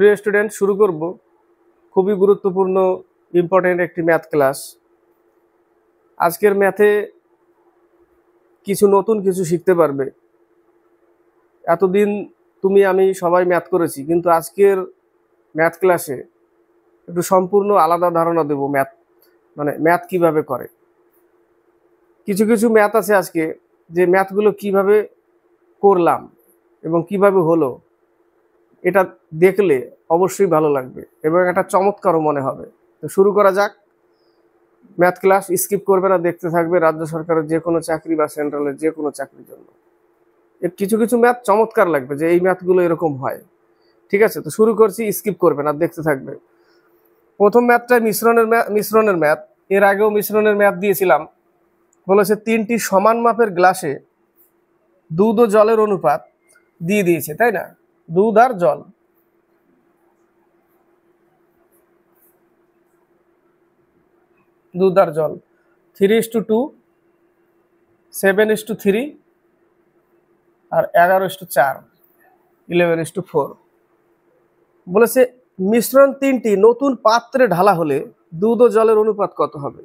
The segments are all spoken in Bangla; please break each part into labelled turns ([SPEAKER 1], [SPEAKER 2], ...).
[SPEAKER 1] প্রিয় স্টুডেন্ট, শুরু করব খুবই গুরুত্বপূর্ণ ইম্পর্টেন্ট একটি ম্যাথ ক্লাস। আজকের ম্যাথে নতুন কিছু শিখতে পারবে। এতদিন তুমি আমি সবাই ম্যাথ করেছি, কিন্তু আজকের ম্যাথ ক্লাসে একটু সম্পূর্ণ আলাদা ধারণা দেব। ম্যাথ কিভাবে করে। কিছু ম্যাথ আছে আজকে, যে ম্যাথগুলো কিভাবে করলাম এবং কিভাবে হলো, এটা দেখলে অবশ্যই ভালো লাগবে এবং একটা চমৎকারও মনে হবে। তো শুরু করা যাক। ম্যাথ ক্লাস স্কিপ করবে না, দেখতে থাকবে। রাজ্য সরকারের যে কোনো চাকরি বা সেন্ট্রালের যে কোনো চাকরির জন্য এর কিছু ম্যাথ চমৎকার লাগবে, যে এই ম্যাথগুলো এরকম হয়। ঠিক আছে, তো শুরু করছি, স্কিপ করবে না, দেখতে থাকবে। প্রথম ম্যাথটা মিশ্রণের ম্যাথ। এর আগেও মিশ্রণের ম্যাথ দিয়েছিলাম। বলেছে 3টি সমান মাপের গ্লাসে দুধ ও জলের অনুপাত দিয়ে দিয়েছে, তাই না? দুধ আর জল। দুধ আর জল 3:2, 7:3 আর 11:4, 11:4। বলেছে মিশ্রণ 3টি নতুন পাত্রে ঢালা হলে দুধ ও জলের অনুপাত কত হবে?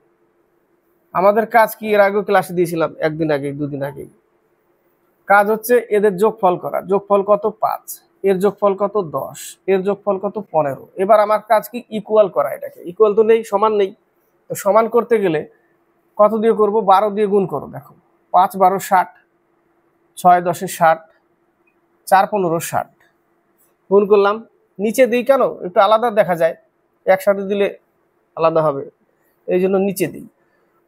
[SPEAKER 1] আমাদের কাজ কি, এর আগেও ক্লাসে দিয়েছিলাম, একদিন আগে দুদিন আগে। কাজ হচ্ছে এদের যোগফল করা। যোগফল কত? 5। এর যোগফল কত? 10। এর যোগফল কত? 15। এবার আমার কাজ কি, ইকুয়াল করা। এটাকে ইকুয়াল তো নেই, সমান নেই। তো সমান করতে গেলে কত দিয়ে করব? 12 দিয়ে গুণ করো। দেখো, 5 12 60, 6 10 60, 4 15 60। গুণ করলাম। নিচে দিই কেন? একটু আলাদা দেখা যায়, একসাথে দিলে আলাদা হবে, এই জন্য নিচে দিই।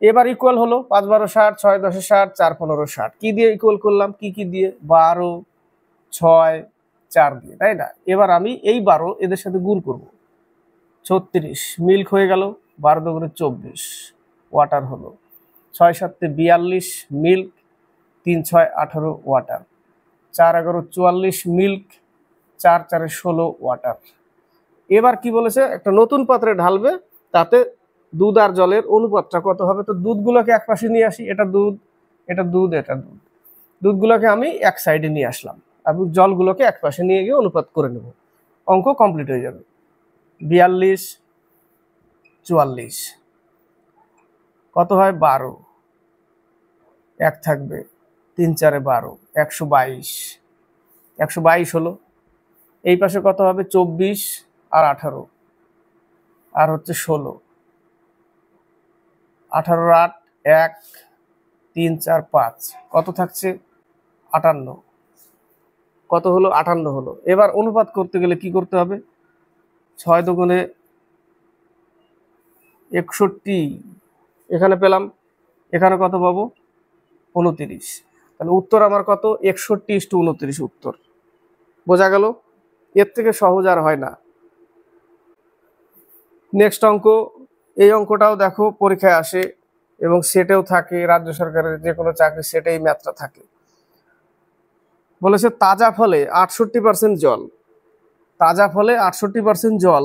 [SPEAKER 1] এবার ইকুয়াল হলো 5 12 60, 6 10 60, 4 15 60। কি দিয়ে ইকুয়াল করলাম? কি দিয়ে? 12, 6, 4 দিয়ে, তাই না? এবার আমি এই 12 এদের সাথে গুণ করব। 36 মিল্ক হয়ে গেল, 12 দুগুণে 24 ওয়াটার হলো। 6 7 42 মিল্ক, 3 6 18 ওয়াটার। 4 11 44 milk, 4 4 16 water. এবার কি বলেছে? একটা নতুন পাত্রে ঢালবে, তাতে দুধ আর জলের অনুপাতটা কত হবে? তো দুধগুলোকে এক পাশে নিয়ে আসি। এটা দুধ, এটা দুধ, এটা দুধ। দুধগুলোকে আমি এক সাইডে নিয়ে আসলাম, এবং জলগুলোকে এক পাশে নিয়ে গিয়ে অনুপাত করে নেব। অঙ্ক কমপ্লিট হয়ে যাবে। 42 44 কত হয়? 12। এক থাকবে, 3 4 12, 122। 122 হলো। এই পাশে কত হবে? 24 আর 18 আর হচ্ছে 16। 18 8 1 3 4 5 কত থাকছে? 58। কত হলো? 58 হলো। এবার অনুপাত করতে গেলে কি করতে হবে? 6 দুগুণে 61, এখানে পেলাম। এখানে কত পাবো? 29। তাহলে উত্তর আমার কত? 61:29 উত্তর। বোঝা গেল? এর থেকে সহজ আর হয় না। নেক্সট অঙ্ক। এই অঙ্কটাও দেখো পরীক্ষায় আসে এবং সেটেও থাকে। রাজ্য সরকারের যে কোনো চাকরি সেটেই ম্যাথটা থাকে। বলেছে তাজা ফলে 68% জল, তাজা ফলে 68% জল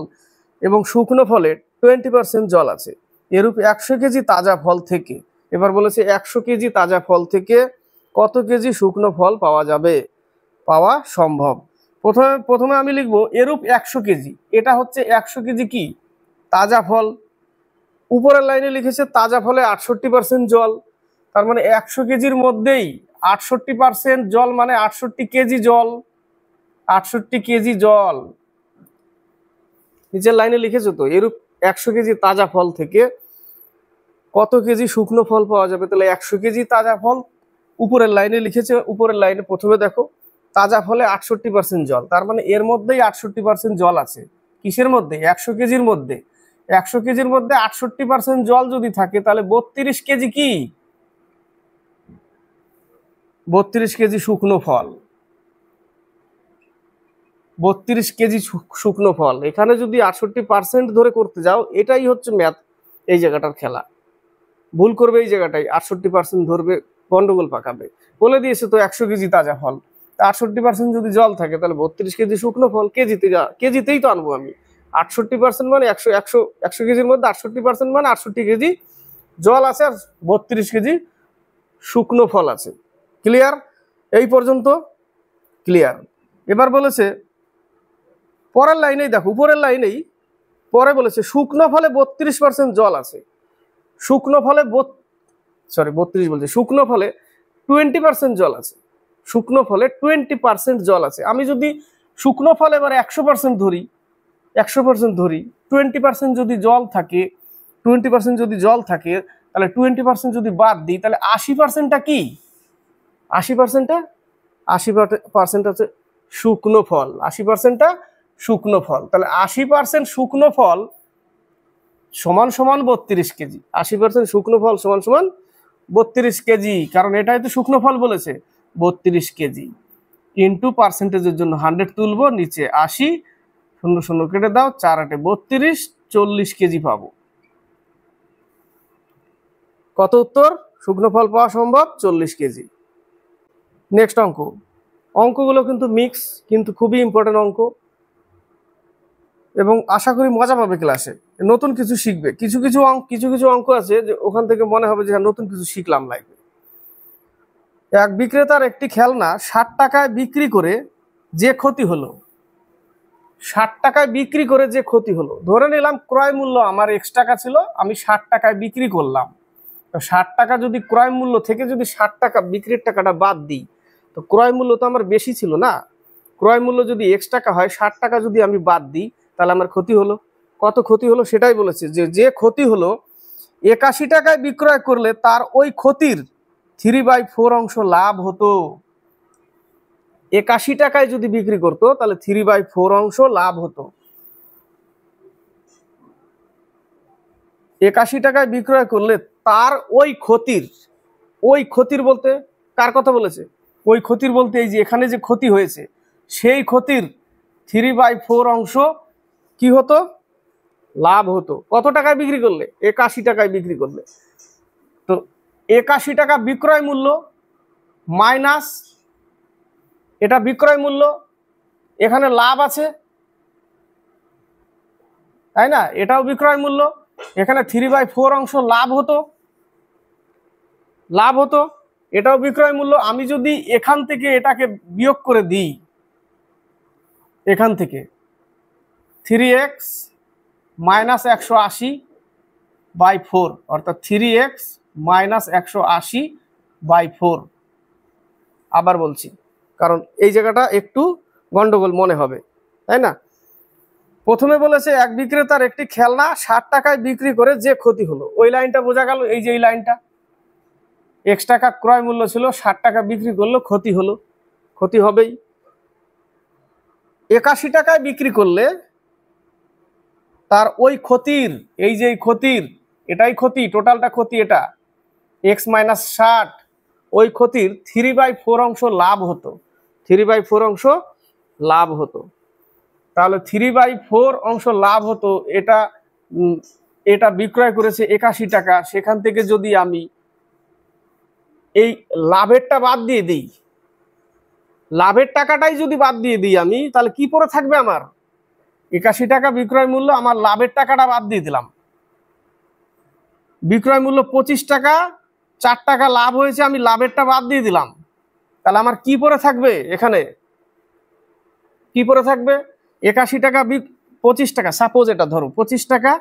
[SPEAKER 1] এবং শুকনো ফলে 20% জল আছে। এরূপ 100 কেজি তাজা ফল থেকে, এবার বলেছে 100 কেজি তাজা ফল থেকে কত কেজি শুকনো ফল পাওয়া যাবে, পাওয়া সম্ভব। প্রথমে আমি লিখবো এরূপ 100 কেজি। এটা হচ্ছে 100 কেজি কি? তাজা ফল। উপরের লাইনে লিখেছে তাজা ফলে 68% জল, তার মানে 100 কেজির মধ্যেই 68% জল, মানে 68 কেজি জল। 68 কেজি জল নিচের লাইনে লিখেছো তো। এরূপ 100 কেজি তাজা ফল থেকে কত কেজি শুকনো ফল পাওয়া যাবে? তাহলে 100 কেজি তাজা ফল উপরের লাইনে লিখেছে। উপরের লাইনে প্রথমে দেখো তাজা ফলে 68% জল, তার মানে এর মধ্যেই 68% জল আছে। কিসের মধ্যে? 100 কেজির মধ্যে। 100 কেজির মধ্যে 68% জল যদি থাকে, তাহলে 32 কেজি কি? 32 কেজি শুকনো ফল। 32 কেজি শুকনো ফল। এখানে যদি 68% ধরে করতে যাও, এটাই হচ্ছে ম্যাথ, এই জায়গাটার খেলা। ভুল করবে এই জায়গাটাই, 68% ধরবে, গন্ডগোল পাকাবে। বলে দিয়েছে তো 100 কেজি তাজা ফল, 68% যদি জল থাকে, তাহলে 32 কেজি শুকনো ফল কেজিতেই তো আনবো আমি। 68% মানে 100 কেজির মধ্যে 68% মানে 68 কেজি জল আছে, আর 32 কেজি শুকনো ফল আছে। ক্লিয়ার? এই পর্যন্ত ক্লিয়ার? এবার বলেছে পরের লাইনেই দেখো, উপরের লাইনেই পরে বলেছে শুকনো ফলে 32% জল আছে। শুকনো ফলে 32 বলছে, শুকনো ফলে 20% জল আছে। শুকনো ফলে 20% জল আছে। আমি যদি শুকনো ফল এবার 100% ধরি, 100% ধরি, 20% যদি জল থাকে, 20% যদি জল থাকে, তাহলে 20% যদি বাদ দিই, তাহলে 80%টা কি? 80%টা 80% হচ্ছে শুকনো ফল। 80%টা শুকনো ফল। তাহলে 80% শুকনো ফল সমান সমান 32 কেজি। 80% শুকনো ফল সমান সমান 32 কেজি, কারণ এটাই তো শুকনো ফল বলেছে। 32 কেজি ইন্টু পার্সেন্টেজের জন্য 100 তুলবো, নিচে 80, 0 0 কেটে দাও, 4 8 32, 40 কেজি পাবো। কত উত্তর? শুকনো ফল পাওয়া সম্ভব 40 কেজি। নেক্সট অঙ্ক। অঙ্কগুলো কিন্তু মিক্স, কিন্তু খুবই ইম্পর্টেন্ট অঙ্ক, এবং আশা করি মজা পাবে ক্লাসে, নতুন কিছু শিখবে। কিছু কিছু অঙ্ক আছে যে ওখান থেকে মনে হবে যে নতুন কিছু শিখলাম লাইফে। এক বিক্রেতার একটি খেলনা 60 টাকায় বিক্রি করে যে ক্ষতি হলো, 60 টাকায় বিক্রি করে যে ক্ষতি হলো, ধরে নিলাম ক্রয় মূল্য আমার X টাকা ছিল, আমি 60 টাকায় বিক্রি করলাম। তো 60 টাকা যদি ক্রয় মূল্য থেকে যদি 60 টাকা বিক্রির টাকাটা বাদ দিই, তো ক্রয় মূল্য তো আমার বেশি ছিল না। ক্রয় মূল্য যদি X টাকা হয়, 60 টাকা যদি আমি বাদ দিই, তাহলে আমার ক্ষতি হলো। কত ক্ষতি হলো সেটাই বলেছে, যে ক্ষতি হলো 81 টাকায় বিক্রয় করলে তার ওই ক্ষতির 3/4 অংশ লাভ হতো। 81 টাকায় যদি বিক্রি করতো, তাহলে 3/4 অংশ লাভ হতো। 81 টাকায় বিক্রয় করলে তার ওই ক্ষতির বলতে কার কথা বলেছে? ওই ক্ষতির বলতে এই যে এখানে যে ক্ষতি হয়েছে, সেই ক্ষতির 3/4 অংশ কি হতো? লাভ হতো। কত টাকায় বিক্রি করলে? 81 টাকায় বিক্রি করলে। তো 81 টাকা বিক্রয় মূল্য মাইনাস এটা বিক্রয় মূল্য, এখানে লাভ আছে, তাই না? এটাও বিক্রয় মূল্য, এখানে 3/4 অংশ লাভ হতো, এটাও বিক্রয় মূল্য। আমি যদি এখান থেকে এটাকে বিয়োগ করে দিই, এখান থেকে 3x মাইনাস 180/4, অর্থাৎ 3x মাইনাস 180/4। আবার বলছি, কারণ এই জায়গাটা একটু গন্ডগোল মনে হবে, তাই না? প্রথমে বলেছে এক বিক্রেতার একটি খেলনা 60 টাকায় বিক্রি করে যে ক্ষতি হলো, ওই লাইনটা বোঝা গেল। এই যে এই লাইনটা, X টাকা ক্রয় মূল্য ছিল, 60 টাকা বিক্রি করলো, ক্ষতি হলো, ক্ষতি হবেই। 81 টাকায় বিক্রি করলে তার ওই ক্ষতির, এই যে ক্ষতির, এটাই ক্ষতি, টোটালটা ক্ষতি, এটা X মাইনাস 60, ওই ক্ষতির 3/4 অংশ লাভ হতো। 3/4 অংশ লাভ হতো। তাহলে 3/4 অংশ লাভ হতো। এটা বিক্রয় করেছে 81 টাকা, সেখান থেকে যদি আমি এই লাভেরটা বাদ দিয়ে দিই, লাভের টাকাটাই যদি বাদ দিয়ে দিই আমি, তাহলে কি পড়ে থাকবে আমার? 81 টাকা বিক্রয় মূল্য, আমার লাভের টাকাটা বাদ দিয়ে দিলাম। বিক্রয় মূল্য 25 টাকা, 4 টাকা লাভ হয়েছে, আমি লাভেরটা বাদ দিয়ে দিলাম। তাহলে আমার কি পড়ে থাকবে? এখানে কি পড়ে থাকবে? 81 টাকা 25 টাকা, সাপোজ এটা ধরো 25 টাকা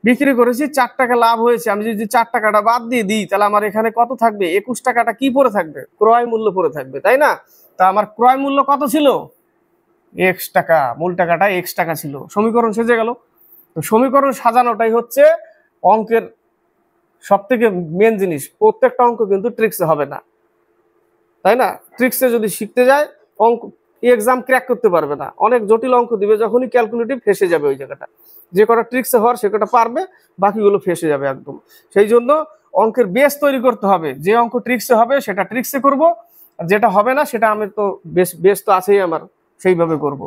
[SPEAKER 1] বিক্রি করেছি, 4 টাকা লাভ হয়েছে, আমি যদি 4 টাকাটা বাদ দিয়ে দিই, তাহলে আমার এখানে কত থাকবে? 21 টাকাটা কি পড়ে থাকবে? ক্রয় মূল্য পড়ে থাকবে, তাই না? তা আমার ক্রয় মূল্য কত ছিল? X টাকা, মূল টাকাটা X টাকা ছিল। সমীকরণ সেজে গেল। তো সমীকরণ সাজানোটাই হচ্ছে অঙ্কের সব থেকে মেন জিনিস। প্রত্যেকটা অঙ্ক কিন্তু ট্রিক্সে হবে না, তাই না? ট্রিক্সে যদি শিখতে যায়, অঙ্ক এক্সাম ক্র্যাক করতে পারবে না। অনেক জটিল অঙ্ক দিবে, যখনই ক্যালকুলেটিভ ফেসে যাবে ওই জায়গাটা। যে কটা ট্রিক্সে হওয়ার সে কটা পারবে, বাকিগুলো ফেসে যাবে একদম। সেই জন্য অঙ্কের বেস তৈরি করতে হবে। যে অঙ্ক ট্রিক্সে হবে সেটা ট্রিক্সে করব, আর যেটা হবে না সেটা আমি তো বেস তো আছেই আমার, সেইভাবে করব।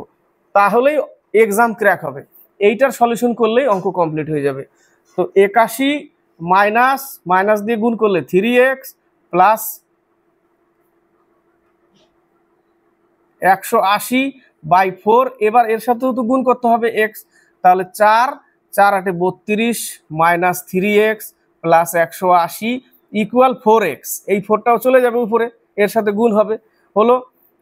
[SPEAKER 1] তাহলেই এক্সাম ক্র্যাক হবে। এইটার সলিউশন করলেই অঙ্ক কমপ্লিট হয়ে যাবে। তো 81 মাইনাস দিয়ে গুণ করলে 3x প্লাস 180/4, এবার এর সাথেও তো গুণ করতে হবে x। তাহলে 4 4 8 32 minus 3x plus 180 equal 4x। এই 4টাও চলে যাবে উপরে, এর সাথে গুণ হবে, হলো।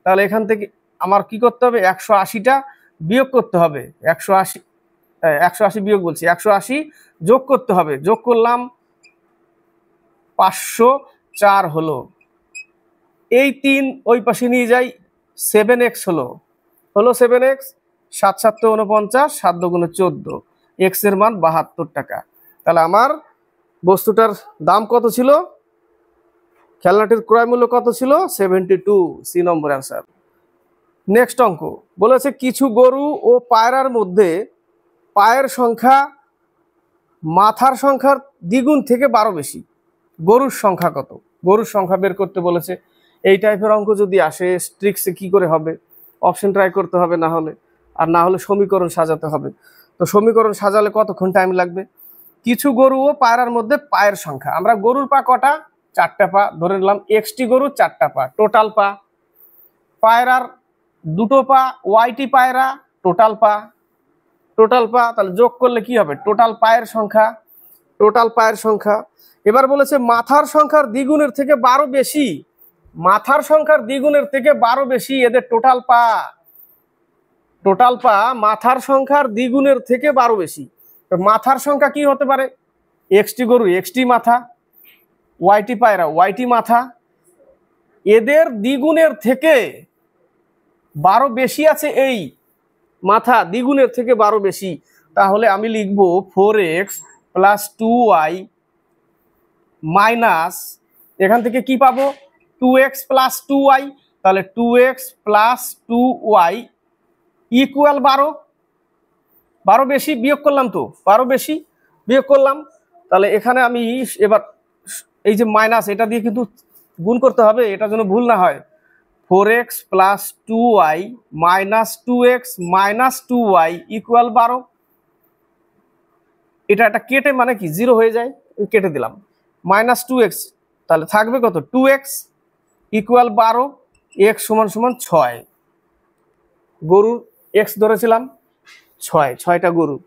[SPEAKER 1] তাহলে এখান থেকে আমার কি করতে হবে? 180টা বিয়োগ করতে হবে 180, 180 বিয়োগ বলছি, 180 যোগ করতে হবে। যোগ করলাম 504 হলো। এই 3 ওই পাশে নিয়ে যাই, 7x হলো 7x, 7 7 49, 7 দুগুণে 14, x এর মান 72 টাকা। তাহলে আমার বস্তুটার দাম কত ছিল, খেলনাটির ক্রয় মূল্য কত ছিল, 72, সি নম্বর অ্যান্সার। নেক্সট অঙ্ক বলেছে কিছু গরু ও পায়রার মধ্যে পায়ের সংখ্যা মাথার সংখ্যার দ্বিগুণ থেকে 12 বেশি। গরুর সংখ্যা কত, গরুর সংখ্যা বের করতে বলেছে। এই টাইপের অঙ্ক যদি আসে ট্রিক্সে কি করে হবে, অপশন ট্রাই করতে হবে, না হলে সমীকরণ সাজাতে হবে। তো সমীকরণ সাজালে কতক্ষণ টাইম লাগবে। কিছু গরু ও পায়রার মধ্যে পায়ের সংখ্যা, আমরা গরুর পা কটা, 4টা পা ধরে নিলাম, এক্সটি গরু 4টা পা টোটাল পা, পায়রার 2টো পা, ওয়াইটি পায়রা টোটাল পা, তাহলে যোগ করলে কি হবে, টোটাল পায়ের সংখ্যা। এবার বলেছে মাথার সংখ্যার দ্বিগুণের থেকে 12 বেশি, মাথার সংখ্যার দ্বিগুণের থেকে 12 বেশি এদের টোটাল পা মাথার সংখ্যার দ্বিগুণের থেকে 12 বেশি। মাথার সংখ্যা কি হতে পারে, এক্সটি গরু এক্সটি মাথা, ওয়াইটি পায়রা ওয়াইটি মাথা, এদের দ্বিগুণের থেকে 12 বেশি আছে, এই মাথা দ্বিগুণের থেকে 12 বেশি। তাহলে আমি লিখব 4x প্লাস 2y মাইনাস, এখান থেকে কি পাবো, 2x প্লাস 2y, তাহলে 2x প্লাস 2y ইকুয়াল 12 বেশি বিয়োগ করলাম, তো 12 বেশি বিয়োগ করলাম। তাহলে এখানে আমি এবার এই যে মাইনাস, এটা দিয়ে কিন্তু গুণ করতে হবে, এটা যেন ভুল না হয়। 4x plus 2y minus 2x minus 2y equal 12। এটা কেটে মানে কি 0 হয়ে যায়, কেটে দিলাম, মাইনাস 2x, তাহলে থাকবে কত, 2x ইকুয়াল 12, x সমান সমান 6। গরুর x ধরেছিলাম 6টা গরু।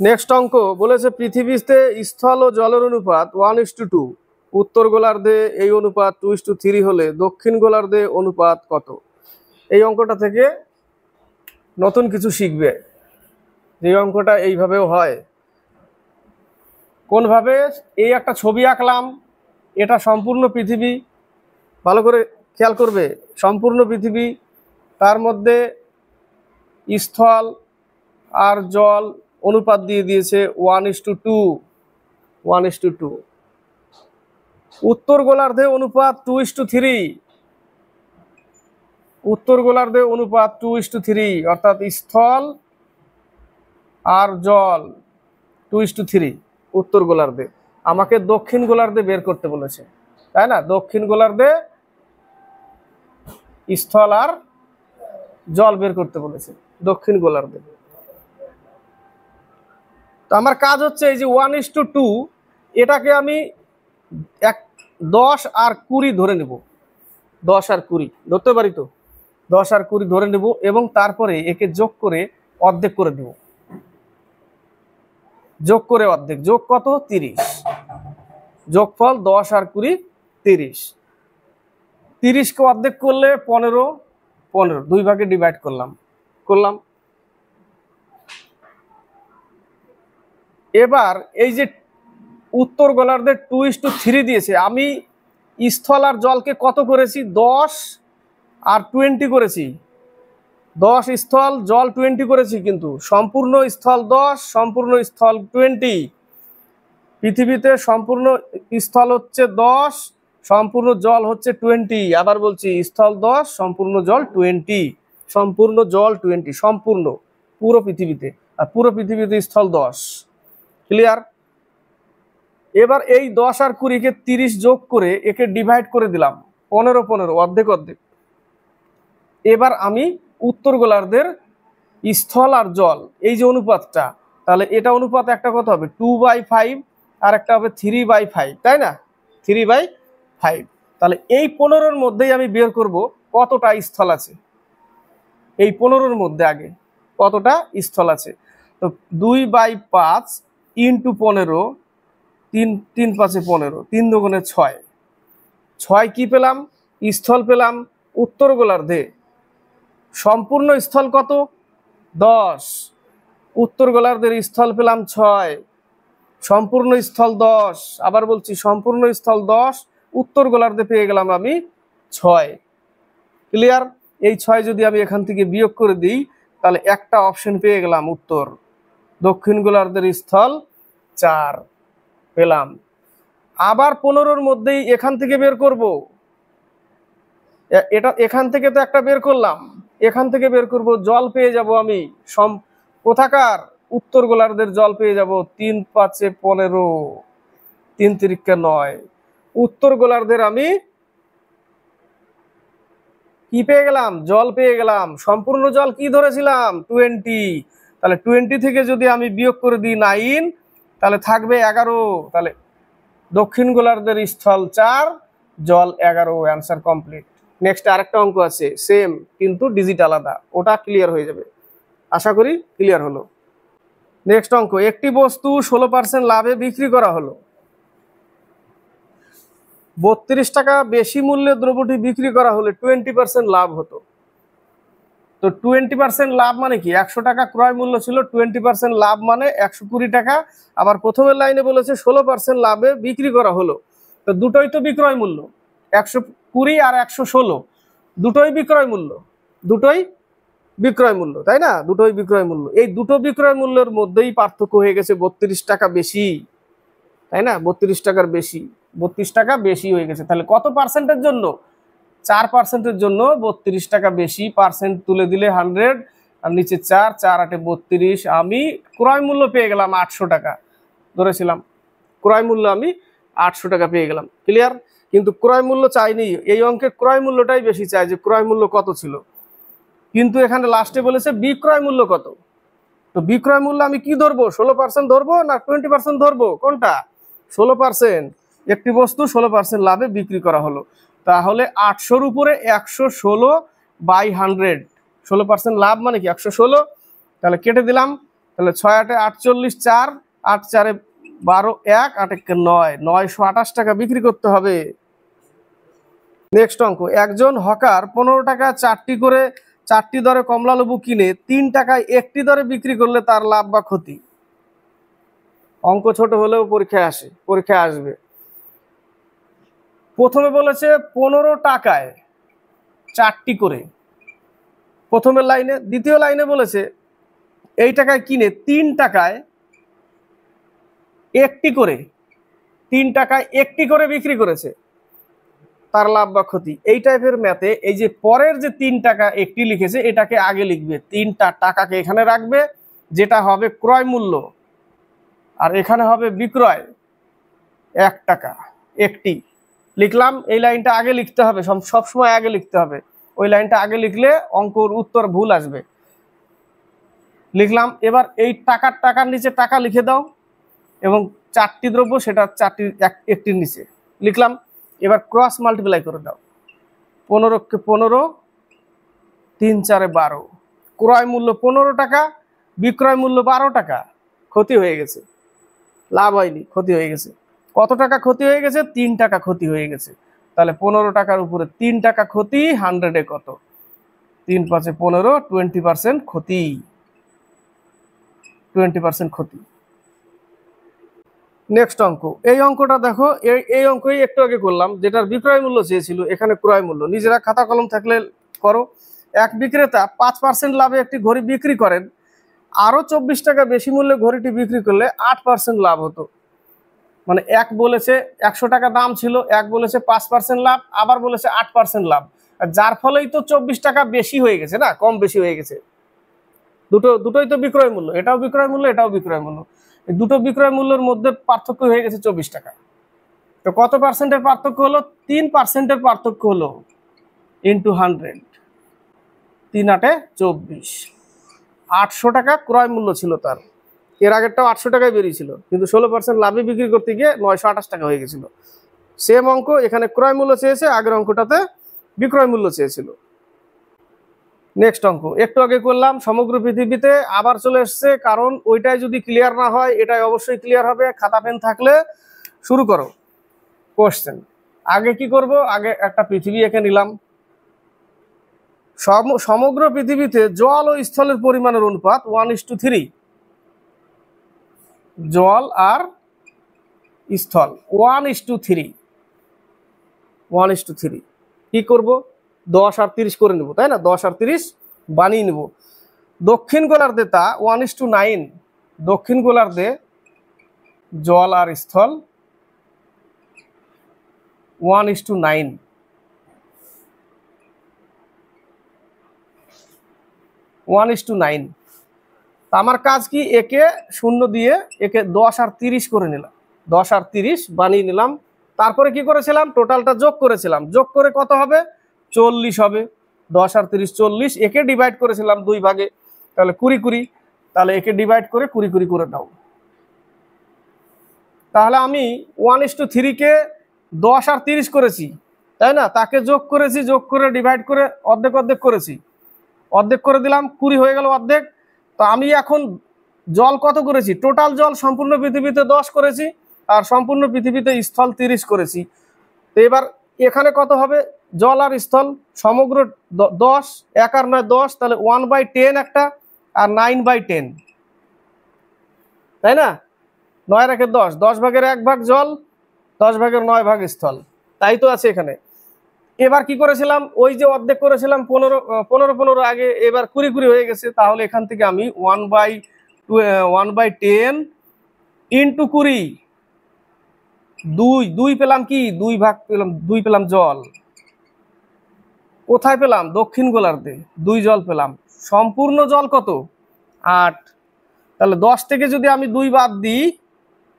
[SPEAKER 1] নেক্সট অঙ্ক বলেছে পৃথিবীতে স্থল ও জলের অনুপাত 1:2, উত্তর গোলার্ধে এই অনুপাত 2:3 হলে দক্ষিণ গোলার্ধে অনুপাত কত। এই অঙ্কটা থেকে নতুন কিছু শিখবে, যে অঙ্কটা এইভাবেও হয়। কোনভাবে, এই একটা ছবি আঁকলাম, এটা সম্পূর্ণ পৃথিবী, ভালো করে খেয়াল করবে, সম্পূর্ণ পৃথিবী, তার মধ্যে স্থল আর জল অনুপাত দিয়ে দিয়েছে 1:2, উত্তর গোলার্ধে অনুপাত 2:3, উত্তর গোলার্ধে অনুপাত 2:3, অর্থাৎ স্থল আর জল 2:3 উত্তর গোলার্ধে। আমাকে দক্ষিণ গোলার্ধে বের করতে বলেছে, তাই না, দক্ষিণ গোলার্ধে স্থল আর জল বের করতে বলেছে, দক্ষিণ গোলার্ধে। তো আমার কাজ হচ্ছে এই যে 1:2, এটাকে আমি 10 আর 20 ধরে নেব, 10 আর 20 ধরতে পারি, তো 10 আর 20 ধরে নেব, এবং তারপরে একে যোগ করে অর্ধেক করে দেব, যোগ করে অর্ধেক, যোগ কত, 30, যোগফল 10 আর 20 30, 30কে অর্ধেক করলে 15, 2 ভাগে ডিভাইড করলাম। এবার এই যে উত্তর গোলার্ধে 2:3 দিয়েছে, আমি স্থল আর জলকে কত করেছি, 10 আর 20 করেছি, 10 স্থল জল 20 করেছি, কিন্তু সম্পূর্ণ স্থল 10 সম্পূর্ণ স্থল 20। পৃথিবীতে সম্পূর্ণ স্থল হচ্ছে 10, সম্পূর্ণ জল হচ্ছে 20। আবার বলছি, স্থল 10 সম্পূর্ণ জল 20, সম্পূর্ণ জল 20, সম্পূর্ণ পুরো পৃথিবীতে, আর পুরো পৃথিবীতে স্থল 10। ক্লিয়ার। এবার এই 10 আর 20কে 30 যোগ করে একে ডিভাইড করে দিলাম, 15, অর্ধেক। এবার আমি উত্তর গোলার্ধের স্থল আর জল এই যে অনুপাতটা, তাহলে এটা অনুপাত একটা কত হবে, 2/5, আর একটা হবে 3/5, তাই না, 3/5। তাহলে এই 15-র মধ্যেই আমি বের করব কতটা স্থল আছে, এই 15-র মধ্যে আগে কতটা স্থল আছে। তো 2/5 ইন্টু 15, 3 5 15, 3 দুগুণে 6 কি পেলাম, স্থল পেলাম উত্তর গোলার্ধে সম্পূর্ণ স্থল কত? 10। উত্তর গোলার্ধের স্থল পেলাম 6, সম্পূর্ণ স্থল 10। আবার বলছি সম্পূর্ণ স্থল 10, উত্তর গোলার্ধে পেয়ে গেলাম আমি 6। ক্লিয়ার? এই 6 যদি আমি এখান থেকে বিয়োগ করে দিই তাহলে একটা অপশন পেয়ে গেলাম উত্তর। দক্ষিণ গোলার্ধের স্থল 4 পেলাম। আবার 15-র মধ্যেই এখান থেকে বের করব, এটা এখান থেকে তো একটা বের করলাম, এখান থেকে বের করব, জল পেয়ে যাব আমি কোথাকার? উত্তর গোলার্ধের জল পেয়ে যাব। 3 5 15, 3 3 9, উত্তর গোলার্ধের আমি কি পেয়ে গেলাম? জল পেয়ে গেলাম। সম্পূর্ণ জল কি ধরেছিলাম? 20। তাহলে 20 থেকে যদি আমি বিয়োগ করে দিই 9, তাহলে থাকবে 11। তাহলে দক্ষিণ গোলার্ধের স্থল 4, জল 11। Answer complete. নেক্সট আরেকটা অঙ্ক আছে, সেম কিন্তু ডিজিট আলাদা, ওটা ক্লিয়ার হয়ে যাবে। আশা করি ক্লিয়ার হলো। নেক্সট অঙ্ক, একটি বস্তু 16% লাভে বিক্রি করা হলো। 32 টাকা বেশি মূল্যে দ্রব্যটি বিক্রি করা হলে 20% লাভ হতো। তো 20% লাভ মানে কি? 100 টাকা ক্রয় মূল্য ছিল, 20% লাভ মানে 120 টাকা। আবার প্রথমের লাইনে বলেছে 16% লাভে বিক্রি করা হলো। তো দুটোই তো বিক্রয় মূল্য, 120 আর 116 দুটোই বিক্রয় মূল্য, দুটোই বিক্রয় মূল্য, তাই না? দুটোই বিক্রয় মূল্য। এই দুটো বিক্রয় মূল্যের মধ্যেই পার্থক্য হয়ে গেছে 32 টাকা বেশি, তাই না? 32 টাকার বেশি, 32 টাকা বেশি হয়ে গেছে। তাহলে কত পার্সেন্টের জন্য? 4%-এর জন্য 32 টাকা বেশি। পার্সেন্ট তুলে দিলে 100 আর নিচে 4, 4 8 32। আমি ক্রয় মূল্য পেয়ে গেলাম 800 টাকা ধরেছিলাম, ক্রয় মূল্য আমি 800 টাকা পেয়ে গেলাম। ক্লিয়ার? কিন্তু ক্রয় মূল্য চাইনি, এই অঙ্কে ক্রয় মূল্যটাই বেশি চাই, যে ক্রয় মূল্য কত ছিল। কিন্তু এখানে লাস্টে বলেছে বিক্রয় মূল্য কত। তো বিক্রয় মূল্য আমি কি ধরবো? 16% ধরবো না 20% ধরবো? কোনটা? 16%। একটি বস্তু 16% লাভে বিক্রি করা হলো, তাহলে 800-র উপরে 116/100, 16% লাভ মানে কি 116। তাহলে কেটে দিলাম, তাহলে 6 8 48, 4 8 4 12, 1 8 1 9, 928 টাকা বিক্রি করতে হবে। নেক্সট অঙ্ক, একজন হকার 15 টাকা 4টি দরে কমলা লেবু কিনে 3 টাকায় একটি দরে বিক্রি করলে তার লাভ বা ক্ষতি। অঙ্ক ছোট হলেও পরীক্ষায় আসবে। প্রথমে বলেছে 15 টাকায় 4টি করে, প্রথমের লাইনে। দ্বিতীয় লাইনে বলেছে এই টাকায় কিনে 3 টাকায় একটি করে, 3 টাকায় একটি করে বিক্রি করেছে, তার লাভ বা ক্ষতি। এই টাইপের ম্যাথে এই যে পরের যে 3 টাকা একটি লিখেছে এটাকে আগে লিখবে, 3টা টাকাকে এখানে রাখবে, যেটা হবে ক্রয় মূল্য, আর এখানে হবে বিক্রয়। 1 টাকা একটি লিখলাম, এই লাইনটা আগে লিখতে হবে, সবসময় আগে লিখতে হবে। ওই লাইনটা আগে লিখলে অঙ্কর উত্তর ভুল আসবে। লিখলাম, এবার এই টাকার নিচে টাকা লিখে দাও, এবং 4টি দ্রব্য সেটা 4টির একটির নিচে লিখলাম। এবার ক্রস মাল্টিপ্লাই করে দাও, 15কে 15, 3 4 12, ক্রয় মূল্য 15 টাকা, বিক্রয় মূল্য 12 টাকা। ক্ষতি হয়ে গেছে, লাভ হয়নি, ক্ষতি হয়ে গেছে। কত টাকা ক্ষতি হয়ে গেছে? 3 টাকা ক্ষতি হয়ে গেছে। তাহলে 15 টাকার উপরে 3 টাকা ক্ষতি, 100-এ কত? 3 5 15, 20% ক্ষতি, 20% ক্ষতি। নেক্সট অঙ্ক, এই অঙ্কটা দেখো, এই অঙ্কই একটু আগে করলাম, যেটার বিক্রয় মূল্য চেয়েছিল, এখানে ক্রয় মূল্য। নিজেরা খাতা কলম থাকলে করো। এক বিক্রেতা 5% লাভে একটি ঘড়ি বিক্রি করেন, আরো 24 টাকা বেশি মূল্যে ঘড়িটি বিক্রি করলে 8% লাভ হতো। মানে এক বলেছে 100 টাকা দাম ছিল, এক বলেছে 5% লাভ, আবার বলেছে 8% লাভ। আর যার ফলেই তো 24 টাকা বেশি হয়ে গেছে না, কম বেশি হয়ে গেছে। দুটোই তো বিক্রয় মূল্য, এটাও বিক্রয় মূল্য, এটাও বিক্রয় মূল্য। এই দুটো বিক্রয় মূল্যের মধ্যে পার্থক্য হয়ে গেছে 24 টাকা। তো কত পার্সেন্টের পার্থক্য হলো? 3%-এর পার্থক্য হলো, ইন্টু 100, 3 8 24। 800 টাকা ক্রয় মূল্য ছিল তার, এর আগেরটাও 800 টাকায় বেরিয়েছিল, কিন্তু 16% লাভে বিক্রি করতে গিয়ে 928 টাকা হয়ে গেছিল। সেম অঙ্ক, এখানে ক্রয় মূল্য চেয়েছে, আগের অঙ্কটাতে বিক্রয় মূল্য চেয়েছিল। নেক্সট অঙ্ক একটু আগে করলাম, সমগ্র পৃথিবীতে আবার চলে এসছে, কারণ ওইটাই যদি ক্লিয়ার না হয় এটাই অবশ্যই ক্লিয়ার হবে। খাতা পেন থাকলে শুরু করো কোশ্চেন। আগে কি করব? আগে একটা পৃথিবী এঁকে নিলাম, সমগ্র পৃথিবীতে জল ও স্থলের পরিমাণের অনুপাত 1:3। জল আর স্থল 1:3। 1:3 কি করব, 10 আর 30 করে নেব, তাই না? 10 আর 30 বানিয়ে নেব। দক্ষিণ গোলার্ধে তা 1:9। দক্ষিণ গোলার্ধে জল আর স্থল 1:9। আমার কাজ কি, একে 0 দিয়ে একে 10 আর 30 করে নিলাম, 10 আর 30 বানিয়ে নিলাম। তারপরে কি করেছিলাম, টোটালটা যোগ করেছিলাম, যোগ করে কত হবে, 40 হবে। 10 আর 30 40, একে ডিভাইড করেছিলাম 2 ভাগে, তাহলে 20। তাহলে একে ডিভাইড করে 20 করে দাও। তাহলে আমি 1:3 কে 10 আর 30 করেছি, তাই না? তাকে যোগ করেছি, যোগ করে ডিভাইড করে অর্ধেক অর্ধেক করেছি, অর্ধেক করে দিলাম, 20 হয়ে গেল অর্ধেক। তো আমি এখন জল কত করেছি, টোটাল জল সম্পূর্ণ পৃথিবীতে 10 করেছি, আর সম্পূর্ণ পৃথিবীতে স্থল 30 করেছি। তো এবার এখানে কত হবে, জল আর স্থল সমগ্র 10, 1 আর 9 10, তাহলে 1/10 একটা, আর 9/10, তাই না? 9 রেখে 10, 10 ভাগের 1 ভাগ জল, 10 ভাগের 9 ভাগ স্থল, তাই তো আছে এখানে। এবার কি করেছিলাম, ওই যে অর্ধেক করেছিলাম 15 আগে, এবার 20 হয়ে গেছে। তাহলে এখান থেকে আমি 1/10 ইন্টু 20, 2 পেলাম, কি 2 ভাগ পেলাম, 2 পেলাম জল। কোথায় পেলাম, দক্ষিণ গোলার্ধে 2 জল পেলাম। সম্পূর্ণ জল কত, 8। তাহলে 10 থেকে যদি আমি 2 বাদ দিই,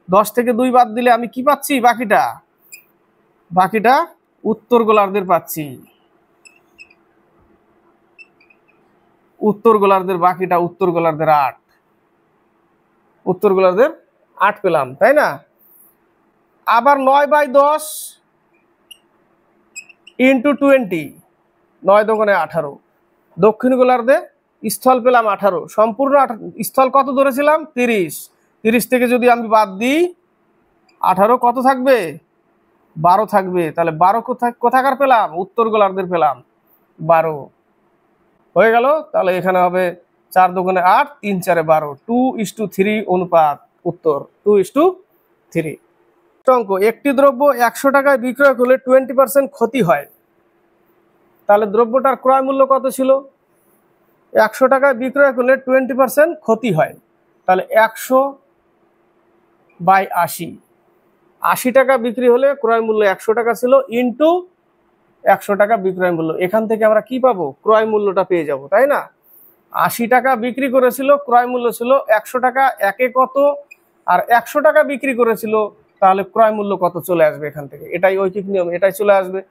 [SPEAKER 1] 10 থেকে 2 বাদ দিলে আমি কি পাচ্ছি, বাকিটা উত্তর গোলার্ধের পাচ্ছি। উত্তর গোলার্ধের বাকিটা, উত্তর গোলার্ধের 8, উত্তর গোলার্ধের 8 পেলাম, তাই না? আবার 9/10 ইন্টু 20, 9 দোকানে 18। দক্ষিণ গোলার্ধে স্থল পেলাম 18, সম্পূর্ণ স্থল কত ধরেছিলাম, 30। 30 থেকে যদি আমি বাদ দিই 18, কত থাকবে, 12 থাকবে। তাহলে 12 কোথাকার পেলাম, উত্তর গোলার্ধের পেলাম 12, হয়ে গেল। তাহলে এখানে হবে 4 দোকানে 8, 3 4 12, 2:3 অনুপাত, উত্তর 2:3। অঙ্ক, একটি দ্রব্য 100 টাকায় বিক্রয় করলে 20% ক্ষতি হয়, তাহলে দ্রব্যটার ক্রয় মূল্য কত ছিল, 100 টাকায় বিক্রয় করলে 20% ক্ষতি হয়, তাহলে 100/80। 80 টাকা বিক্রি হলে ক্রয় মূল্য 100 টাকা ছিল, ইন্টু 100 টাকা বিক্রয় মূল্য। এখান থেকে আমরা কি পাবো, ক্রয় মূল্যটা পেয়ে যাব, তাই না? 80 টাকা বিক্রি করেছিল, ক্রয় মূল্য ছিল 100 টাকা, একে কত, আর 100 টাকা বিক্রি করেছিল, তাহলে ক্রয় মূল্য কত চলে আসবে এখান থেকে, এটাই ঐকিক নিয়ম, এটাই চলে আসবে।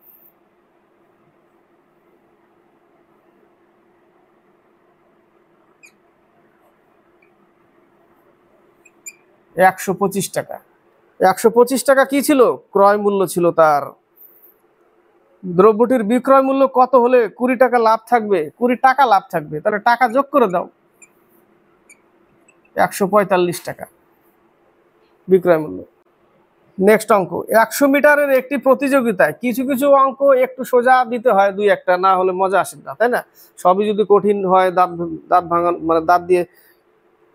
[SPEAKER 1] টাকা, 125 টাকা কি ছিল, ক্রয় মূল্য ছিল তার। দ্রব্যটির বিক্রয় মূল্য কত হলে 20 টাকা লাভ থাকবে, 20 টাকা লাভ থাকবে, তাহলে টাকা যোগ করে দাও, 145 টাকা বিক্রয় মূল্য। নেক্সট অঙ্ক, 100 মিটারের একটি প্রতিযোগিতায়, কিছু কিছু অঙ্ক একটু সোজা দিতে হয়, 2-1টা, না হলে মজা আসে না, তাই না? সবই যদি কঠিন হয়, দাঁত ভাঙা, মানে দাঁত দিয়ে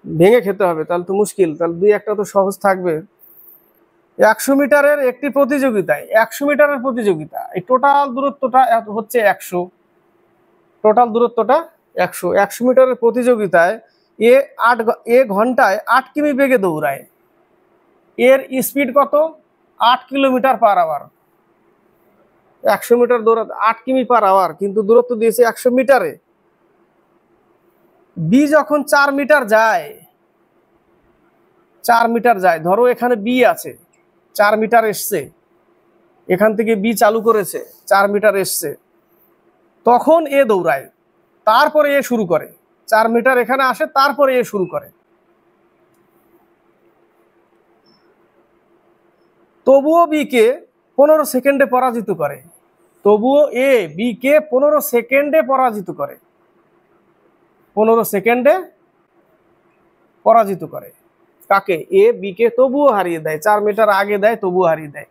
[SPEAKER 1] ভেঙে খেতে হবে, তাহলে তো মুশকিল। তাহলে 2-1টা তো সহজ থাকবে। 100 মিটারের একটি প্রতিযোগিতায়, 100 মিটারের প্রতিযোগিতা, এই টোটাল দূরত্বটা হচ্ছে 100, টোটাল দূরত্বটা 100। 100 মিটারের প্রতিযোগিতায় এ ঘন্টায় 8 কিমি বেগে দৌড়ায়, এর স্পিড কত, 8 কিলোমিটার/আওয়ার। 100 মিটার দৌড়াতে 8 কিমি/আওয়ার, কিন্তু দূরত্ব দিয়েছে 100 মিটারে। বি যখন 4 মিটার যায়, 4 মিটার যায়, ধরো এখানে বি আছে, 4 মিটার এসছে, এখান থেকে বি চালু করেছে, 4 মিটার এসছে, তখন এ দৌড়ায়, তারপরে এ শুরু করে, 4 মিটার এখানে আসে, তারপরে এ শুরু করে। তবুও বি কে 15 সেকেন্ডে পরাজিত করে, তবুও এ বি কে 15 সেকেন্ডে পরাজিত করে, 15 সেকেন্ডে পরাজিত করে কাকে, এ বি কে তবুও হারিয়ে দেয়, 4 মিটার আগে দেয়, তবুও হারিয়ে দেয়।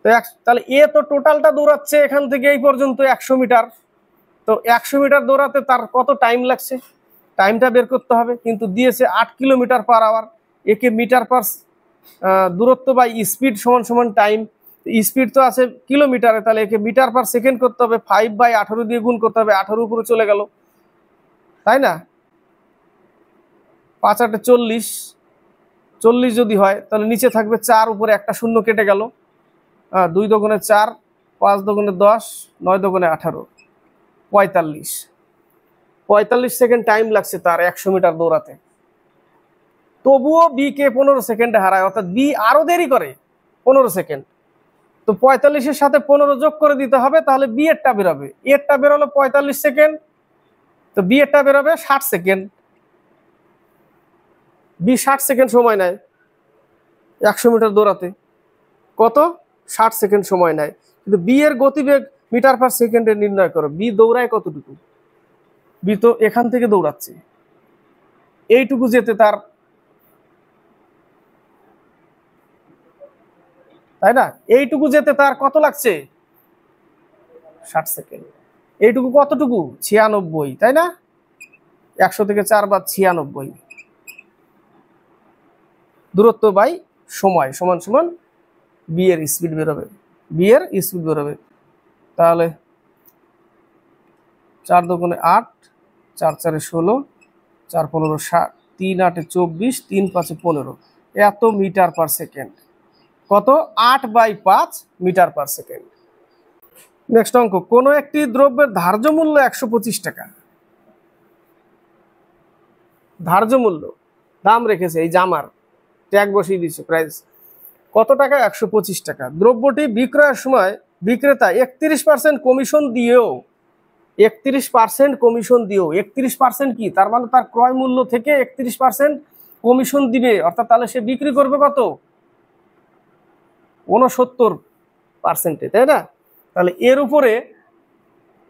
[SPEAKER 1] তো তাহলে এ তো টোটালটা দৌড়াচ্ছে এখান থেকে এই পর্যন্ত 100 মিটার, তো 100 মিটার দৌড়াতে তার কত টাইম লাগছে, টাইমটা বের করতে হবে। কিন্তু দিয়েছে 8 কিলোমিটার পার আওয়ার, একে মিটার পার দূরত্ব বা স্পিড সমান সমান টাইম। স্পিড তো আছে কিলোমিটারে, তাহলে একে মিটার পার সেকেন্ড করতে হবে, 5/18 দিয়ে গুণ করতে হবে, 18 উপরে চলে গেল, তাই না? 5 8 40, 40 যদি হয় তাহলে নিচে থাকবে 4, উপরে একটা শূন্য কেটে গেল, 2 দোকানে 4, 5 দোকানে 10, 9 দোকানে 18, 45 সেকেন্ড টাইম লাগছে তার 100 মিটার দৌড়াতে। তবুও বি কে 15 সেকেন্ডে হারায়, অর্থাৎ বি আরো দেরি করে 15 সেকেন্ড। তো 45-এর সাথে 15 যোগ করে দিতে হবে, তাহলে বি এরটা বেরোবে। এরটা বেরোলো 45 সেকেন্ড, তো বি এরটা বেরোবে 60 সেকেন্ড। বি 60 সেকেন্ড সময় নেয় 100 মিটার দৌড়াতে। কত? 60 সেকেন্ড সময় নেয়। কিন্তু বি এর গতিবেগ মিটার পার সেকেন্ডে নির্ণয় করো। বি দৌড়ায় কতটুকু? বি তো এখান থেকে দৌড়াচ্ছে, এইটুকু যেতে তার, তাই না? এইটুকু যেতে তার কত লাগছে? 60 সেকেন্ড। এইটুকু কতটুকু? 96, তাই না? 100 থেকে 4 বাদ 96, দূরত্ব বাই সময় সমান সমান বি এর স্পিড বেরোবে, বি এর স্পিড বেরোবে। তাহলে 4 দোকানে 8, 4 4 16, 4 15 60, 3 8 24, 3 5 15, এত মিটার পার সেকেন্ড। কত? 8/5 মিটার পার সেকেন্ড। নেক্সট অঙ্ক, কোন একটি দ্রব্যের ধার্য মূল্য 125 টাকা। ধার্য মূল্য, দাম রেখেছে, এই জামার ট্যাগ বসিয়ে দিচ্ছে, প্রাইস কত টাকা? 125 টাকা। দ্রব্যটি বিক্রয়ের সময় বিক্রেতা 31% কমিশন দিয়েও, 31% কমিশন দিয়েও, 31% কি তার মানে? তার ক্রয় মূল্য থেকে 31% কমিশন দিবে, অর্থাৎ তাহলে সে বিক্রি করবে কত? 69%, তাই না? তাহলে এর উপরে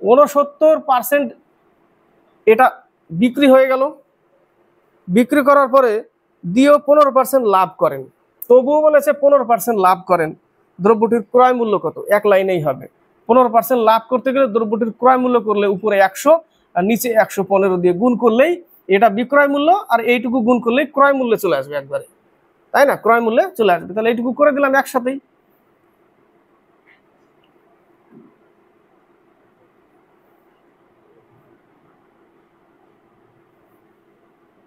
[SPEAKER 1] 69% এটা বিক্রি হয়ে গেল। বিক্রি করার পরে দিয়েও 15% লাভ করেন, তবুও বলেছে 15% লাভ করেন। দ্রব্যটির ক্রয় মূল্য কত? এক লাইনেই হবে। 15% লাভ করতে গেলে দ্রব্যটির ক্রয় মূল্য করলে উপরে 100 আর নিচে 115 দিয়ে গুণ করলেই এটা বিক্রয় মূল্য, আর এইটুকু গুণ করলেই ক্রয় মূল্যে চলে আসবে একবারে, তাই না? ক্রয় মূল্যে চলে আসবে। তাহলে এইটুকু করে দিলাম একসাথেই।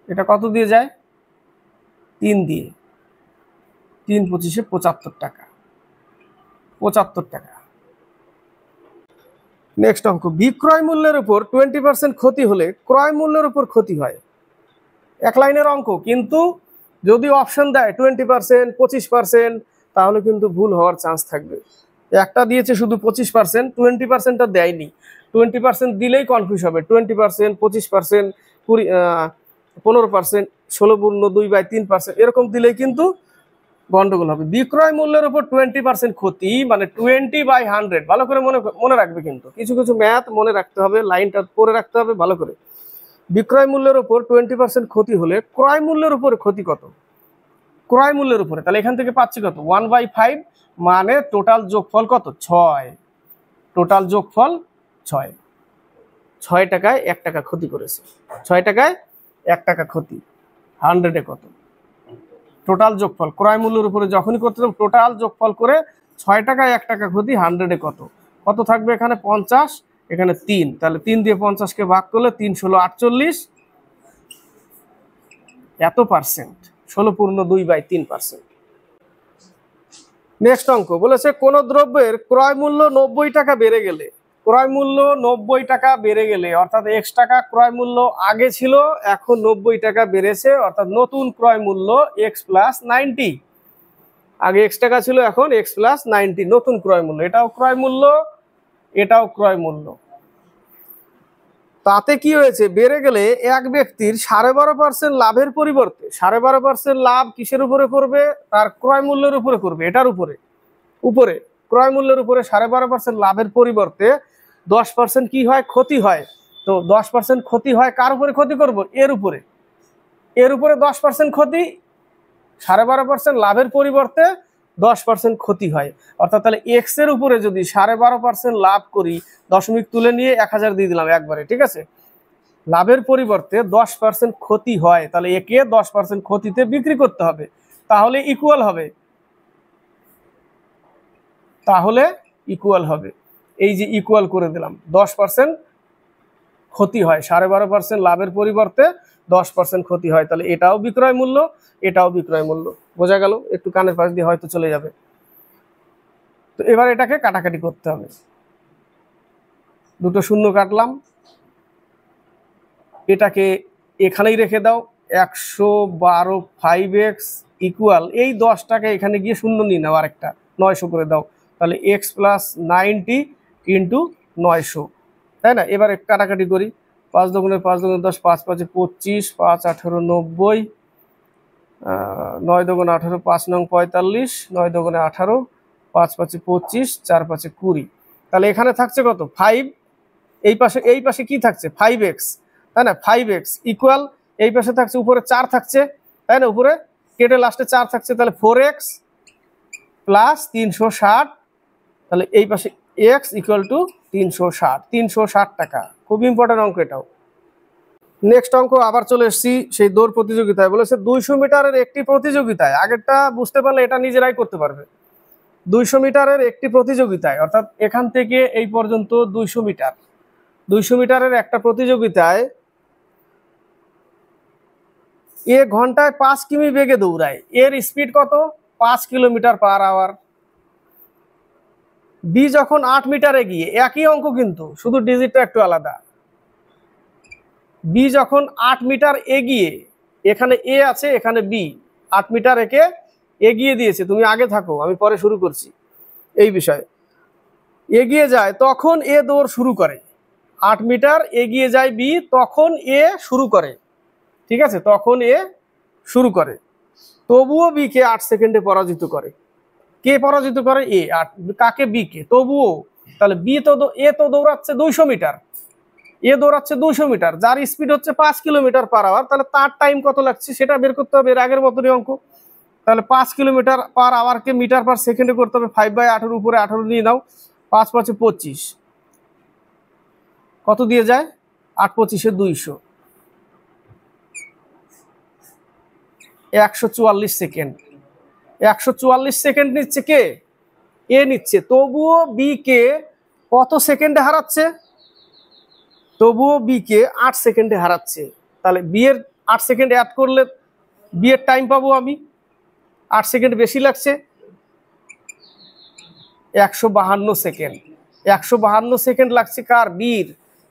[SPEAKER 1] এটা কত দিয়ে যায়? 3 দিয়ে, 3 25-এ 75 টাকা, 75 টাকা। নেক্সট অঙ্ক, বিক্রয় মূল্যের উপর 20% ক্ষতি হলে ক্রয় মূল্যের উপর ক্ষতি হয়। এক লাইনের অঙ্ক, কিন্তু যদি অপশন দেয় 20%, 25%, তাহলে কিন্তু ভুল হওয়ার চান্স থাকবে। একটা দিয়েছে শুধু 25%, 20%টা দেয়নি। 20% দিলেই কনফিউজ হবে। 20%, 25%, 15%, 16/2/3%, এরকম দিলেই কিন্তু গন্ডগোল হবে। বিক্রয় মূল্যের উপর 20% ক্ষতি মানে 20/100। ভালো করে মনে রাখবে, কিন্তু কিছু কিছু ম্যাথ মনে রাখতে হবে, লাইনটা পড়ে রাখতে হবে ভালো করে। বিক্রয় মূল্যের উপর 20% ক্ষতি হলে ক্রয় মূল্যের উপরে ক্ষতি কত? ক্রয় মূল্যের উপরে, তাহলে এখান থেকে পাচ্ছি কত? 1/5, মানে টোটাল যোগফল কত? 6। টোটাল যোগফল 6। 6 টাকায় 1 টাকা ক্ষতি করেছে। 6 টাকায় 1 টাকা ক্ষতি। 100-এ কত? টোটাল যোগফল ক্রয় মূল্যের উপরে যখনই করতে হবে টোটাল যোগফল করে 6 টাকায় 1 টাকা ক্ষতি, 100-এ কত? কত থাকবে এখানে? 50, এখানে 3, তাহলে 3 দিয়ে 50-কে ভাগ করলে 3 16 48, এত পার্সেন্ট, 16/2/3%। নেক্সট অঙ্ক বলেছে কোন দ্রব্যের ক্রয় মূল্য 90 টাকা বেড়ে গেলে, ক্রয় মূল্য 90 টাকা বেড়ে গেলে, অর্থাৎ x টাকা ক্রয় মূল্য আগে ছিল, এখন 90 টাকা বেড়েছে, অর্থাৎ নতুন ক্রয় মূল্য x + 90। আগে x টাকা ছিল, এখন x + 90 নতুন ক্রয় মূল্য। এটাও ক্রয় মূল্য, এটাও ক্রয় মূল্য। তাতে কি হয়েছে? বেড়ে গেলে এক ব্যক্তির 12.5% লাভের পরিবর্তে 12.5% লাভ কিসের উপরে করবে? তার ক্রয় মূল্যের উপরে করবে। এটার উপরে, উপরে ক্রয় মূল্যের উপরে 12.5% লাভের পরিবর্তে 10% কি হয়? ক্ষতি হয়। তো 10% ক্ষতি হয়, কার উপরে ক্ষতি করব? এর উপরে। এর উপরে 10% ক্ষতি, 12.5% লাভের পরিবর্তে 10% ক্ষতি হয়। অর্থাৎ তাহলে এক্স এর উপরে যদি 12.5% লাভ করি, দশমিক তুলে নিয়ে 1000 দিয়ে দিলাম একবারে, ঠিক আছে। লাভের পরিবর্তে 10% ক্ষতি হয়, তাহলে একে 10% ক্ষতিতে বিক্রি করতে হবে, তাহলে ইকুয়াল হবে, এই যে ইকুয়াল করে দিলাম। 10% ক্ষতি হয়, 12.5% লাভের পরিবর্তে 10% ক্ষতি হয়, তাহলে এটাও বিক্রয় মূল্য, এটাও বিক্রয় মূল্য। বোঝা গেল? একটু কানের পাশ দিয়ে হয়তো চলে যাবে। তো এবার এটাকে কাটাকাটি করতে হবে, দুটো শূন্য কাটলাম, এটাকে এখানেই রেখে দাও। 112 5x ইকুয়াল, এই 10টাকে এখানে গিয়ে শূন্য নিয়ে নাও, আরেকটা 900 করে দাও, তাহলে x প্লাস 90 ইন্টু 900, তাই না? এবার কাটাকাটি করি, 5 দুগুণে 5 দুগুণে 10, 5 5 25, 5 18 90, 9 দুগুণে 18, 5 নং 45, 9 দুগুণে 18, 5 5 25, 4 5 20, তাহলে এখানে থাকছে কত? 5, এই পাশে কি থাকছে? 5x, তাই না? 5x ইকুয়াল, এই পাশে থাকছে উপরে 4 থাকছে, তাই না? উপরে কেটে লাস্টে 4 থাকছে, তাহলে 4x প্লাস 360, তাহলে এই পাশে x ইকুয়াল টু 360 টাকা। খুব ইম্পর্টেন্ট অঙ্ক এটাও। নেক্সট অঙ্ক আবার চলে এসেছি সেই দৌড় প্রতিযোগিতায়। বলেছে 200 মিটারের একটি প্রতিযোগিতায়, আগেরটা বুঝতে পারলে এটা নিজেরাই করতে পারবে। 200 মিটারের একটি প্রতিযোগিতায়, অর্থাৎ এখান থেকে এই পর্যন্ত 200 মিটার, 200 মিটারের একটা প্রতিযোগিতায় এ ঘন্টায় 5 কিমি বেগে দৌড়ায়, এর স্পিড কত? 5 কিলোমিটার পার আওয়ার। বি যখন 8 মিটার এগিয়ে, একই অঙ্ক কিন্তু শুধু ডিজিটটা একটু আলাদা। বি যখন 8 মিটার এগিয়ে, এখানে এ আছে, এখানে বি, 8 মিটার একে এগিয়ে দিয়েছে, তুমি আগে থাকো, আমি পরে শুরু করছি এই বিষয়ে। এগিয়ে যায়, তখন এ দৌড় শুরু করে। 8 মিটার এগিয়ে যায় বি, তখন এ শুরু করে, ঠিক আছে, তখন এ শুরু করে, তবুও বি কে 8 সেকেন্ডে পরাজিত করে। কে পরাজিত করে? এ। কাকে? বি কে। তবুও, তাহলে বি তো, এ তো দৌড়াচ্ছে 200 মিটার, এ দৌড়াচ্ছে 200 মিটার, যার স্পিড হচ্ছে 5 কিলোমিটার পার আওয়ার, তাহলে তার টাইম কত লাগছে সেটা বের করতে হবে, এর আগের মতনই অঙ্ক। তাহলে 5 কিলোমিটার পার আওয়ারকে মিটার পার সেকেন্ডে করতে হবে, 5/18 উপরে 18 নিয়ে নাও, 5 5 25, কত দিয়ে যায়? 8 25 200, 144 সেকেন্ড। 144 সেকেন্ড নিচ্ছে কে? এ নিচ্ছে। তবুও বি কে কত সেকেন্ডে হারাচ্ছে? তবুও বি কে 8 সেকেন্ডে হারাচ্ছে। তাহলে বি এর 8 সেকেন্ড অ্যাড করলে বি এর টাইম পাবো আমি, 8 সেকেন্ড বেশি লাগছে, 152 সেকেন্ড। 152 সেকেন্ড লাগছে কার? বীর।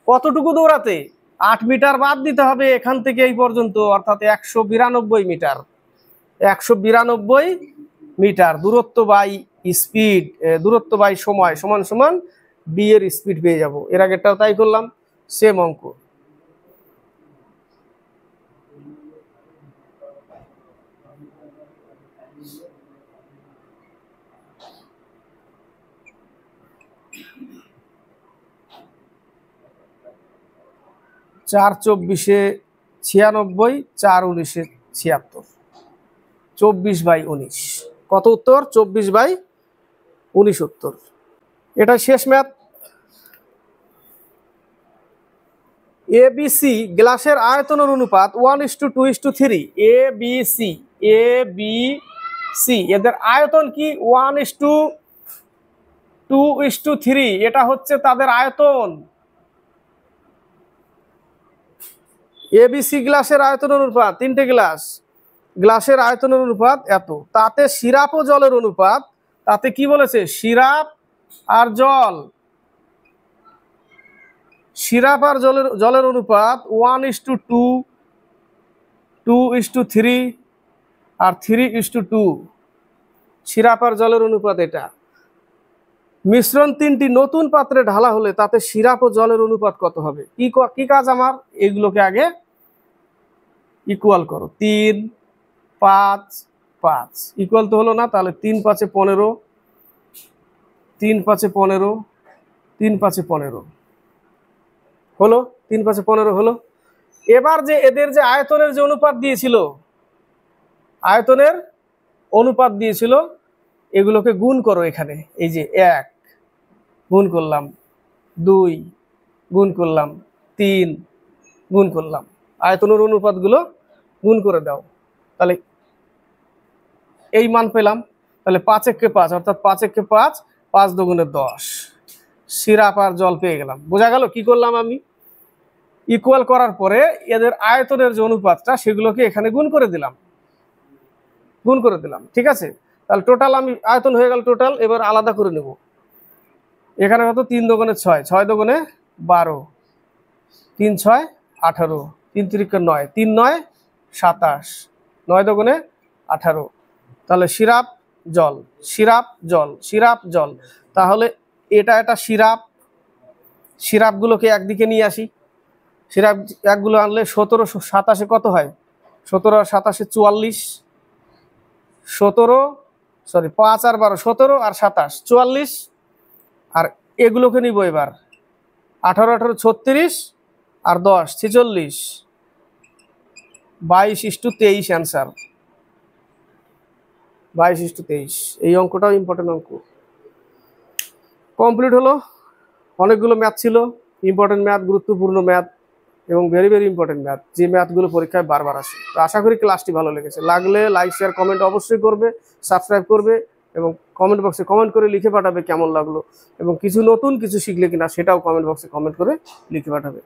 [SPEAKER 1] কতটুকু দৌড়াতে? 8 মিটার বাদ দিতে হবে এখান থেকে এই পর্যন্ত, অর্থাৎ 192 মিটার। 192 মিটার দূরত্ব বাই স্পিড, দূরত্ব বাই সময় সমান সমান বি এর স্পিড পেয়ে যাব। এর আগেরটাও তাই করলাম, সেম অঙ্ক। চার 24 96, 4 19 76, 24/19, কত উত্তর? 24/19 উত্তর। এটা শেষ ম্যাথ। ABC গ্লাসের আয়তনের অনুপাত 1:2:3। ABC এদের আয়তন কি? 1:2:3, এটা হচ্ছে তাদের আয়তন। ABC গ্লাসের আয়তনের অনুপাত, 3টে গ্লাসের আয়তনের অনুপাত এত, তাতে সিরাপ ও জলের অনুপাত, তাতে কি বলেছে? সিরাপ আর জল, সিরাপ আর জলের অনুপাত 1:2, 2:3 আর 3:2, সিরাপ আর জলের অনুপাত এটা। মিশ্রণ 3টি নতুন পাত্রে ঢালা হলে তাতে সিরাপ ও জলের অনুপাত কত হবে? কি কাজ আমার? এগুলোকে আগে ইকুয়াল করো। 3 5 5 ইকুয়াল তো হলো না, তাহলে 3 5 15, 3 5 15, 3 5 15 হলো, 3 5 15 হলো। এবার যে এদের যে আয়তনের যে অনুপাত দিয়েছিল, আয়তনের অনুপাত দিয়েছিল এগুলোকে গুণ করো এখানে। এই যে 1 গুণ করলাম, 2 গুণ করলাম, 3 গুণ করলাম, আয়তনের অনুপাতগুলো গুণ করে দাও, তাহলে এই মান পেলাম। তাহলে 5 একে 5 অর্থাৎ 5 একে 5, 5 দুগুণে 10, সিরাপ আর জল পেয়ে গেলাম। বোঝা গেল কি করলাম আমি? ইকুয়াল করার পরে এদের আয়তনের যে অনুপাতটা সেগুলোকে এখানে গুণ করে দিলাম, ঠিক আছে। তাহলে টোটাল আমি আয়তন হয়ে গেল টোটাল। এবার আলাদা করে নেব। এখানে কত? 3 দুগুণে 6, 6 দুগুণে 12, 3 6 18, 3 3 9, 3 9 27, 9 দুগুণে 18। তাহলে সিরাপ জল, সিরাপ জল, সিরাপ জল। তাহলে এটা সিরাপ, সিরাপগুলোকে একদিকে নিয়ে আসি। সিরাপ একগুলো আনলে 17 27 কত হয়? 17 আর 27 44, 17 সরি 5 আর 12 17 আর 27 44। আর এগুলোকে নিব এবার 18 18 36 আর 10 46, 22:23 অ্যান্সার, 22:23। এই অঙ্কটাও ইম্পর্টেন্ট অঙ্ক। কমপ্লিট হলো। অনেকগুলো ম্যাথ ছিল, ইম্পর্টেন্ট ম্যাথ, গুরুত্বপূর্ণ ম্যাথ এবং ভেরি ভেরি ইম্পর্টেন্ট ম্যাথ, যে ম্যাথগুলো পরীক্ষায় বারবার আসে। তো আশা করি ক্লাসটি ভালো লেগেছে। লাগলে লাইক শেয়ার কমেন্ট অবশ্যই করবে, সাবস্ক্রাইব করবে এবং কমেন্ট বক্সে কমেন্ট করে লিখে পাঠাবে কেমন লাগলো এবং কিছু নতুন কিছু শিখলে কিনা সেটাও কমেন্ট বক্সে কমেন্ট করে লিখে পাঠাবে।